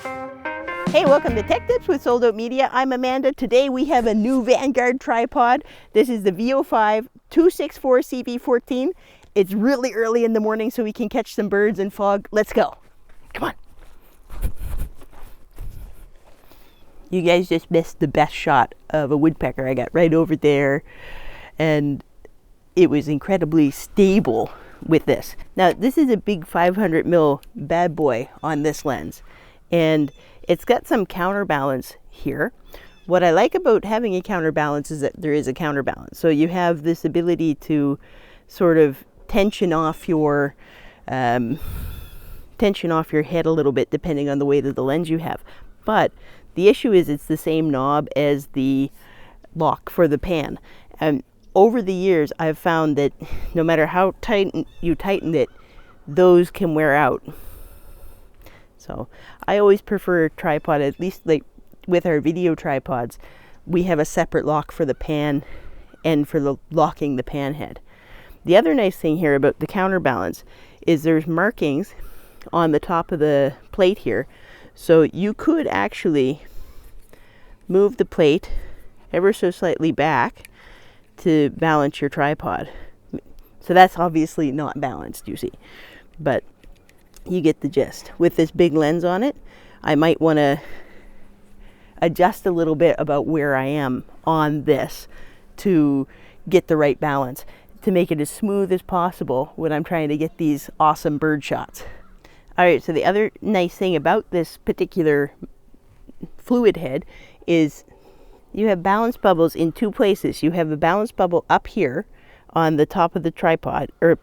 Hey, welcome to Tech Tips with Sold Out Media. I'm Amanda. Today we have a new Vanguard tripod. This is the VEO5 264 CV14. It's really early in the morning so we can catch some birds and fog. Let's go. Come on. You guys just missed the best shot of a woodpecker. I got right over there and it was incredibly stable with this. Now this is a big 500mm bad boy on this lens, and it's got some counterbalance here. What I like about having a counterbalance is that there is a counterbalance. So you have this ability to sort of tension off your head a little bit depending on the weight of the lens you have. But the issue is it's the same knob as the lock for the pan. And over the years, I've found that no matter how tight you tighten it, those can wear out. So I always prefer a tripod, at least like with our video tripods, we have a separate lock for the pan and for the locking the pan head. The other nice thing here about the counterbalance is there's markings on the top of the plate here. So you could actually move the plate ever so slightly back to balance your tripod. So that's obviously not balanced, you see, but you get the gist. With this big lens on it, I might want to adjust a little bit about where I am on this to get the right balance, to make it as smooth as possible when I'm trying to get these awesome bird shots. All right, so the other nice thing about this particular fluid head is you have balance bubbles in two places. You have a balance bubble up here on the top of the tripod or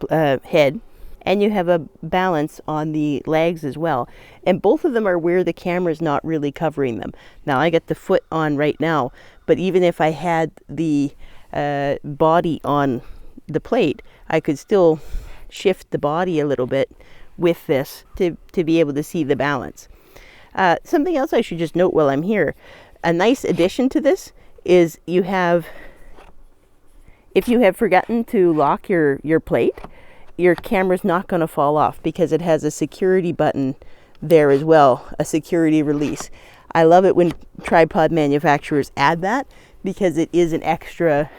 head, and you have a balance on the legs as well. And both of them are where the camera's not really covering them. Now I got the foot on right now, but even if I had the body on the plate, I could still shift the body a little bit with this to be able to see the balance. Something else I should just note while I'm here, a nice addition to this is you have, if you have forgotten to lock your plate, your camera's not going to fall off because it has a security button there as well, a security release. I love it when tripod manufacturers add that because it is an extra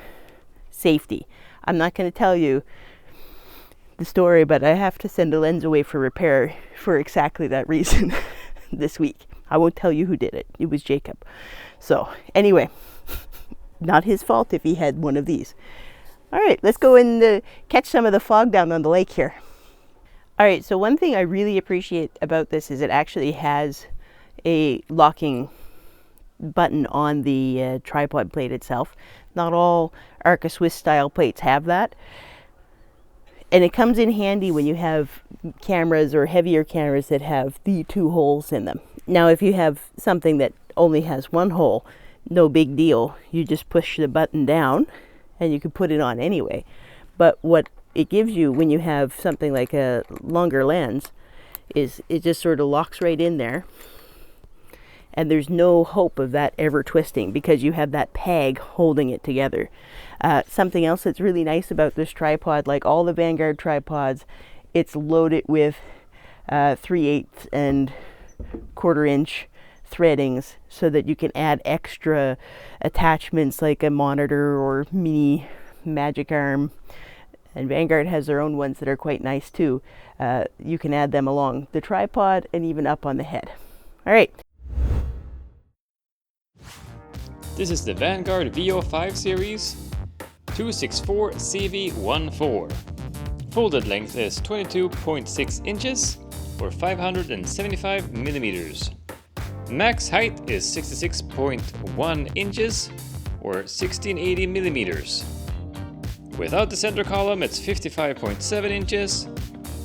safety. I'm not going to tell you the story, but I have to send a lens away for repair for exactly that reason this week. I won't tell you who did it. It was Jacob. So anyway, not his fault if he had one of these. All right, let's go and catch some of the fog down on the lake here. All right, so one thing I really appreciate about this is it actually has a locking button on the tripod plate itself. Not all Arca Swiss style plates have that. And it comes in handy when you have cameras or heavier cameras that have the two holes in them. Now, if you have something that only has one hole, no big deal. You just push the button down and you can put it on anyway. But what it gives you when you have something like a longer lens is it just sort of locks right in there, and there's no hope of that ever twisting because you have that peg holding it together. Something else that's really nice about this tripod, like all the Vanguard tripods, it's loaded with 3/8 and 1/4 inch threadings so that you can add extra attachments like a monitor or mini magic arm. And Vanguard has their own ones that are quite nice too. You can add them along the tripod and even up on the head. All right. This is the Vanguard VEO5 series 264 CV14. Folded length is 22.6 inches or 575 millimeters. Max height is 66.1 inches or 1680 millimeters. Without the center column, it's 55.7 inches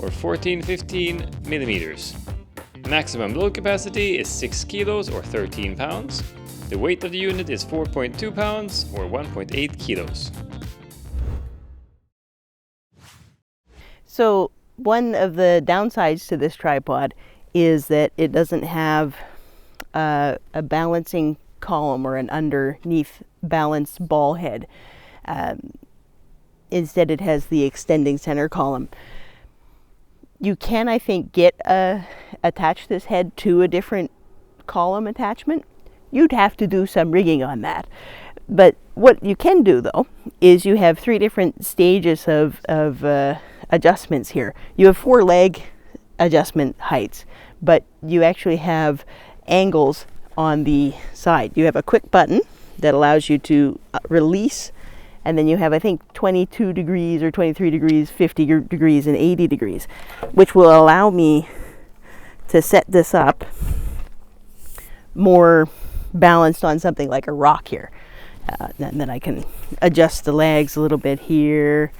or 1415 millimeters. Maximum load capacity is 6 kilos or 13 pounds. The weight of the unit is 4.2 pounds or 1.8 kilos. So one of the downsides to this tripod is that it doesn't have a balancing column or an underneath balance ball head. Instead it has the extending center column. You can, I think, attach this head to a different column attachment, you'd have to do some rigging on that. But what you can do though is you have 3 different stages of adjustments here. You have 4 leg adjustment heights, but you actually have angles on the side. You have a quick button that allows you to release, and then you have, I think, 22 degrees or 23 degrees, 50 degrees, and 80 degrees, which will allow me to set this up more balanced on something like a rock here. And then I can adjust the legs a little bit here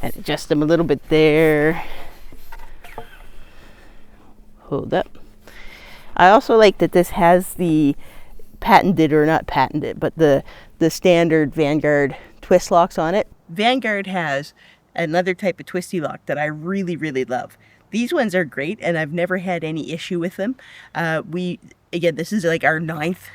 and adjust them a little bit there. Hold up. I also like that this has the patented, or not patented, but the standard Vanguard twist locks on it. Vanguard has another type of twisty lock that I really, really love. These ones are great, and I've never had any issue with them. Again, this is like our 9th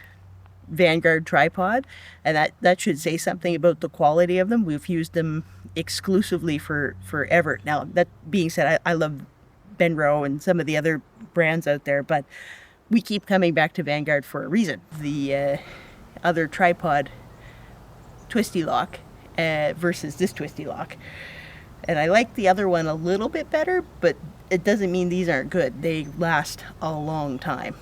Vanguard tripod, and that should say something about the quality of them. We've used them exclusively for forever. Now, that being said, I love Benro and some of the other brands out there, but we keep coming back to Vanguard for a reason. The other tripod twisty lock versus this twisty lock. And I like the other one a little bit better, but it doesn't mean these aren't good. They last a long time.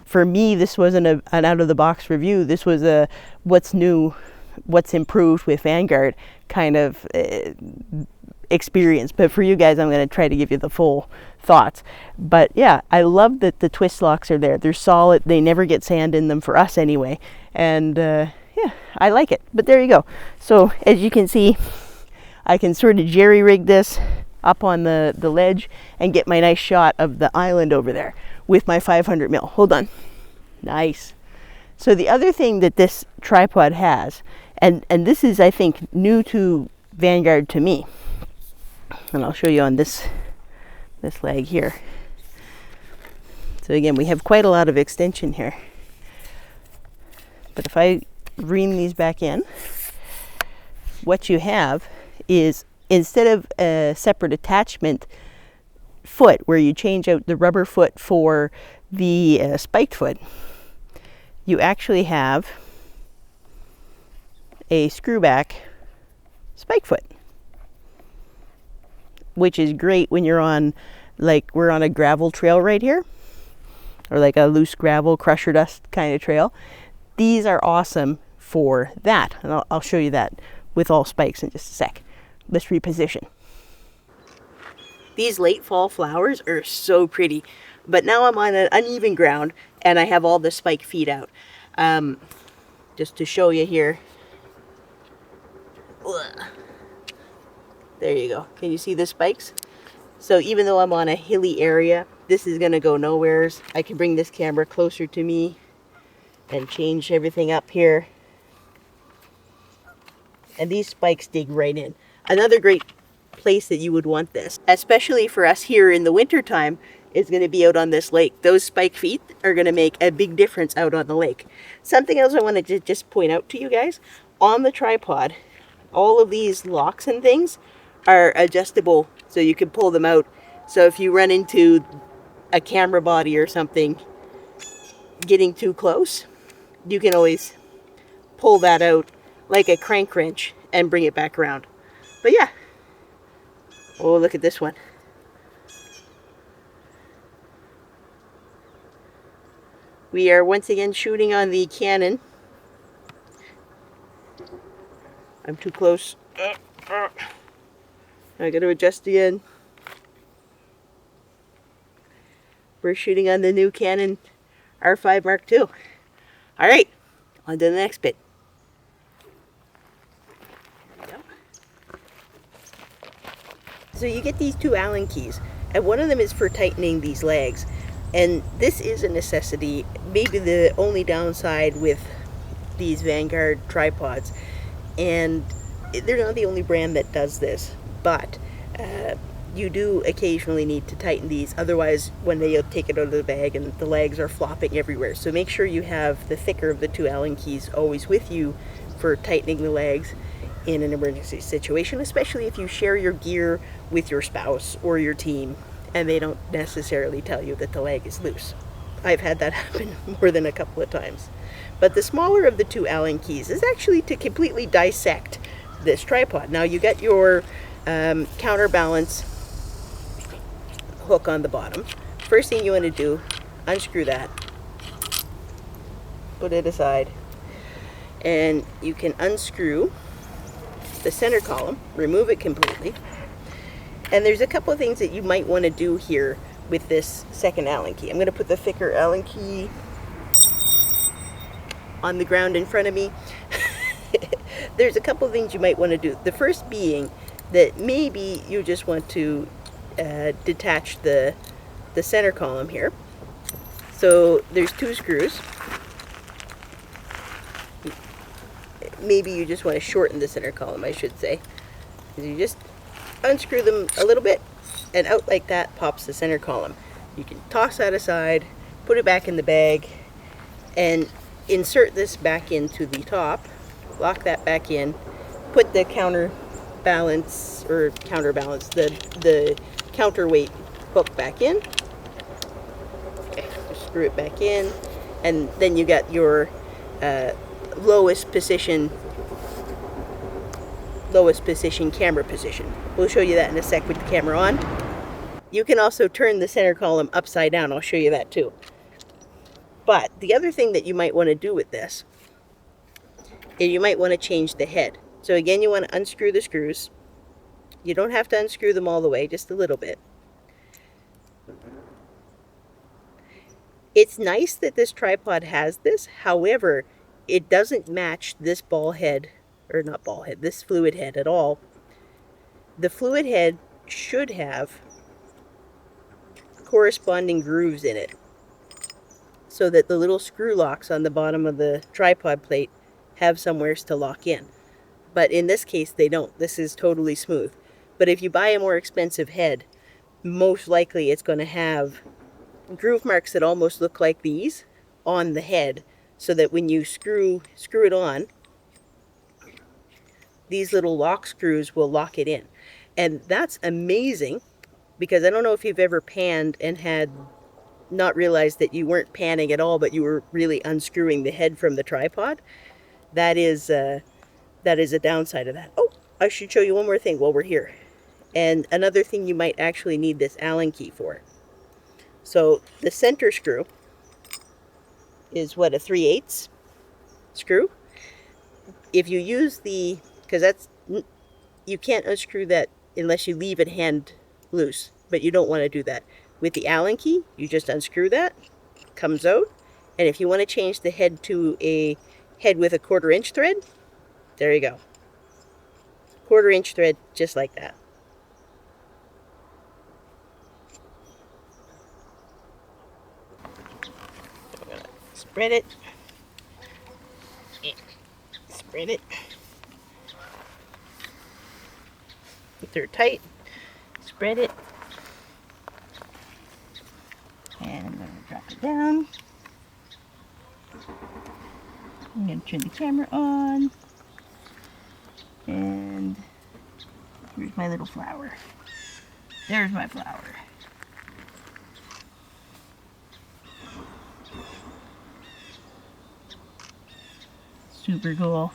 For me, this wasn't an out-of-the-box review. This was a what's new, what's improved with Vanguard kind of experience. But for you guys, I'm going to try to give you the full thoughts. But yeah, I love that the twist locks are there. They're solid. They never get sand in them, for us anyway. And yeah, I like it. But there you go. So as you can see, I can sort of jerry-rig this up on the ledge and get my nice shot of the island over there with my 500 mil. Hold on. Nice. So the other thing that this tripod has, and this is, I think, new to Vanguard to me, and I'll show you on this leg here. So again, we have quite a lot of extension here. But if I ream these back in, what you have is, instead of a separate attachment foot where you change out the rubber foot for the spiked foot, you actually have a screwback spike foot, which is great when you're on, like we're on a gravel trail right here, or like a loose gravel crusher dust kind of trail. These are awesome for that, and I'll show you that with all spikes in just a sec. Let's reposition. These late fall flowers are so pretty, but now I'm on an uneven ground and I have all the spike feet out. Just to show you here. There you go. Can you see the spikes? So even though I'm on a hilly area, this is going to go nowheres. I can bring this camera closer to me and change everything up here. And these spikes dig right in. Another great place that you would want this, especially for us here in the winter time, is going to be out on this lake. Those spike feet are going to make a big difference out on the lake. Something else I wanted to just point out to you guys, on the tripod, all of these locks and things are adjustable, so you can pull them out. So if you run into a camera body or something getting too close, you can always pull that out like a crank wrench and bring it back around. But yeah. Oh, look at this one. We are once again shooting on the Canon. I'm too close. I got to adjust again. We're shooting on the new Canon R5 Mark II. Alright, on to the next bit. So you get these 2 Allen keys, and one of them is for tightening these legs. And this is a necessity, maybe the only downside with these Vanguard tripods. And they're not the only brand that does this, but you do occasionally need to tighten these. Otherwise, when they take it out of the bag and the legs are flopping everywhere. So make sure you have the thicker of the 2 Allen keys always with you for tightening the legs in an emergency situation, especially if you share your gear with your spouse or your team and they don't necessarily tell you that the leg is loose. I've had that happen more than a couple of times. But the smaller of the two Allen keys is actually to completely dissect this tripod. Now you got your counterbalance hook on the bottom. First thing you want to do, unscrew that, put it aside, and you can unscrew the center column, remove it completely. And there's a couple of things that you might want to do here with this second Allen key. I'm going to put the thicker Allen key on the ground in front of me. There's a couple of things you might want to do. The first being that maybe you just want to detach the center column here. So there's two screws. Maybe you just want to shorten the center column, I should say. You just unscrew them a little bit, and out like that pops the center column. You can toss that aside, put it back in the bag, and insert this back into the top, lock that back in, put the counterbalance, the counterweight hook back in. Okay, just screw it back in, and then you got your lowest position camera position. We'll show you that in a sec with the camera on. You can also turn the center column upside down. I'll show you that too. But the other thing that you might want to do with this is you might want to change the head. So again, you want to unscrew the screws. You don't have to unscrew them all the way, just a little bit. It's nice that this tripod has this. However, it doesn't match this this fluid head at all. The fluid head should have corresponding grooves in it so that the little screw locks on the bottom of the tripod plate have somewheres to lock in. But in this case, they don't. This is totally smooth. But if you buy a more expensive head, most likely it's going to have groove marks that almost look like these on the head, so that when you screw it on, these little lock screws will lock it in. And that's amazing, because I don't know if you've ever panned and had not realized that you weren't panning at all, but you were really unscrewing the head from the tripod. That is a downside of that. Oh, I should show you one more thing while we're here. And another thing you might actually need this Allen key for. So the center screw is what, a 3/8 screw? If you use because you can't unscrew that unless you leave it hand loose, but you don't want to do that. With the Allen key, you just unscrew that, comes out, and if you want to change the head to a head with a 1/4 inch thread, there you go. 1/4 inch thread, just like that. I'm gonna spread it. Spread it. If they're tight, spread it. And I'm going to drop it down. I'm going to turn the camera on. And here's my little flower. There's my flower. Super cool.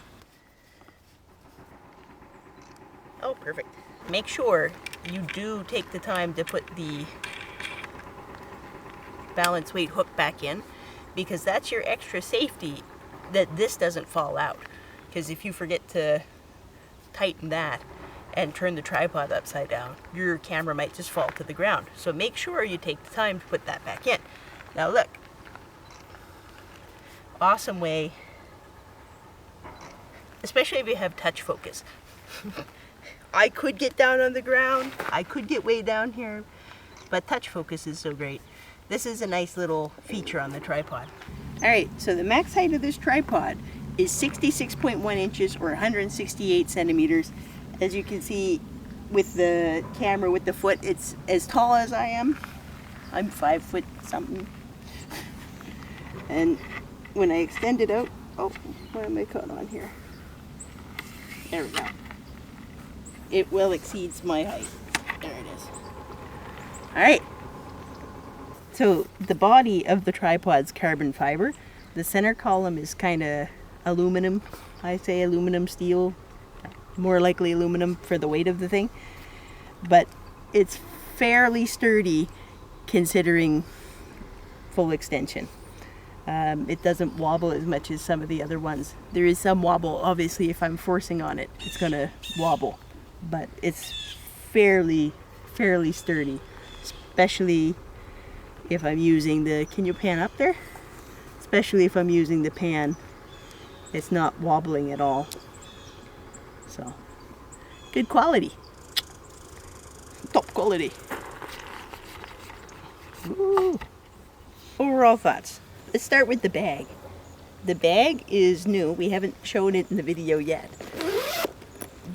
Oh, perfect. Make sure you do take the time to put the balance weight hook back in, because that's your extra safety, that this doesn't fall out. Because if you forget to tighten that and turn the tripod upside down, your camera might just fall to the ground. So make sure you take the time to put that back in. Now look, awesome way, especially if you have touch focus. I could get down on the ground, I could get way down here, but touch focus is so great. This is a nice little feature on the tripod. Alright, so the max height of this tripod is 66.1 inches or 168 centimeters. As you can see with the camera, with the foot, it's as tall as I am. I'm 5 foot something. And when I extend it out, oh, what am I caught on here? There we go. It well exceeds my height. There it is. Alright. So the body of the tripod's carbon fiber. The center column is kind of aluminum. I say aluminum steel, more likely aluminum for the weight of the thing. But it's fairly sturdy considering full extension. It doesn't wobble as much as some of the other ones. There is some wobble, obviously, if I'm forcing on it, it's gonna wobble. But it's fairly sturdy, especially if I'm using the, can you pan up there? Especially if I'm using the pan, it's not wobbling at all. So, good quality. Top quality. Ooh. Overall thoughts. Let's start with the bag. The bag is new. We haven't shown it in the video yet.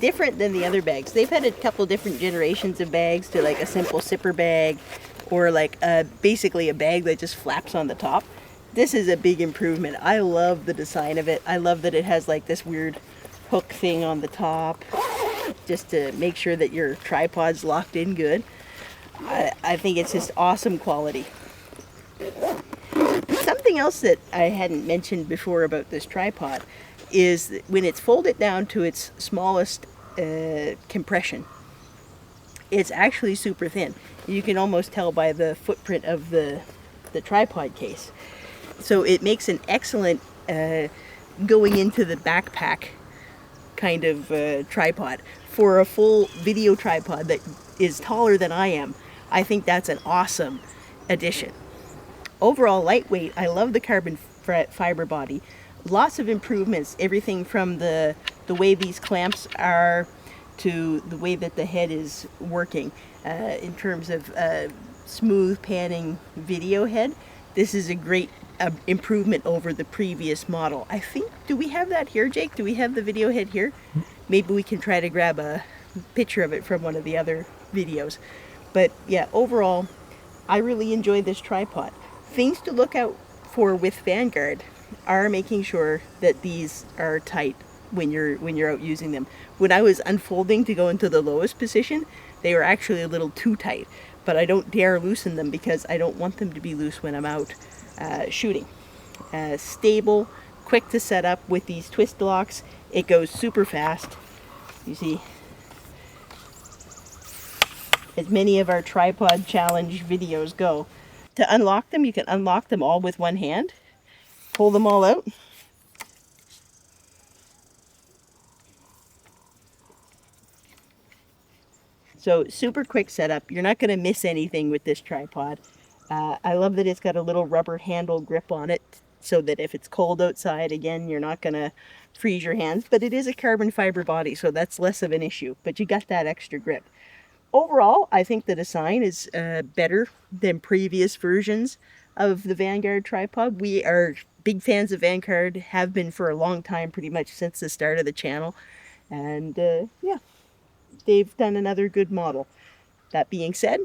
Different than the other bags. They've had a couple different generations of bags, to like a simple zipper bag or like basically a bag that just flaps on the top. This is a big improvement. I love the design of it. I love that it has like this weird hook thing on the top just to make sure that your tripod's locked in good. I think it's just awesome quality. Something else that I hadn't mentioned before about this tripod is that when it's folded down to its smallest compression, it's actually super thin. You can almost tell by the footprint of the tripod case. So it makes an excellent going into the backpack kind of tripod. For a full video tripod that is taller than I am, I think that's an awesome addition. Overall lightweight, I love the carbon fiber body. Lots of improvements, everything from the way these clamps are to the way that the head is working. In terms of smooth panning video head, this is a great improvement over the previous model. I think, do we have that here, Jake? Do we have the video head here? Maybe we can try to grab a picture of it from one of the other videos. But yeah, overall, I really enjoy this tripod. Things to look out for with Vanguard are making sure that these are tight when you're out using them. When I was unfolding to go into the lowest position, they were actually a little too tight, but I don't dare loosen them because I don't want them to be loose when I'm out shooting. Stable, quick to set up with these twist locks. It goes super fast. You see, as many of our tripod challenge videos go. To unlock them, you can unlock them all with one hand. Pull them all out. So super quick setup. You're not going to miss anything with this tripod. I love that it's got a little rubber handle grip on it so that if it's cold outside, again, you're not going to freeze your hands. But it is a carbon fiber body, so that's less of an issue. But you got that extra grip. Overall, I think the design is better than previous versions of the Vanguard tripod. We are big fans of Vanguard, have been for a long time, pretty much since the start of the channel. And yeah, they've done another good model. That being said,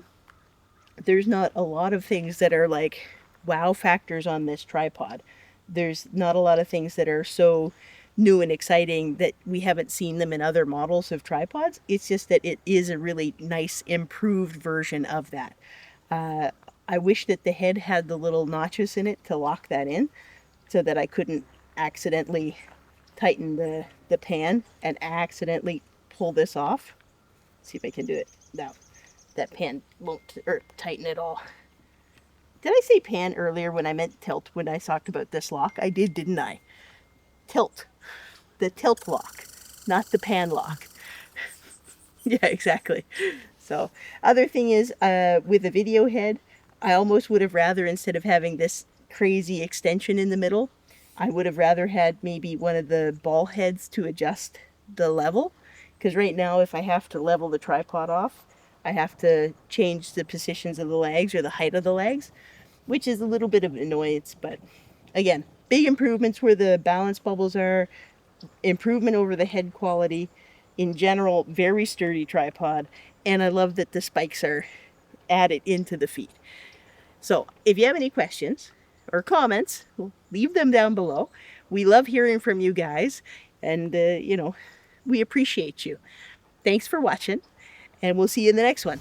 there's not a lot of things that are like wow factors on this tripod. There's not a lot of things that are so new and exciting that we haven't seen them in other models of tripods. It's just that it is a really nice improved version of that. I wish that the head had the little notches in it to lock that in so that I couldn't accidentally tighten the pan and accidentally pull this off. Let's see if I can do it. No, that pan won't tighten at all. Did I say pan earlier when I meant tilt when I talked about this lock? I did, didn't I? Tilt. The tilt lock, not the pan lock. Yeah, exactly. So, other thing is, with the video head, I almost would have rather, instead of having this crazy extension in the middle, I would have rather had maybe one of the ball heads to adjust the level. Because right now, if I have to level the tripod off, I have to change the positions of the legs or the height of the legs, which is a little bit of an annoyance. But again, big improvements where the balance bubbles are, improvement over the head quality. In general, very sturdy tripod. And I love that the spikes are added into the feet. So if you have any questions or comments, leave them down below. We love hearing from you guys. And, you know, we appreciate you. Thanks for watching. And we'll see you in the next one.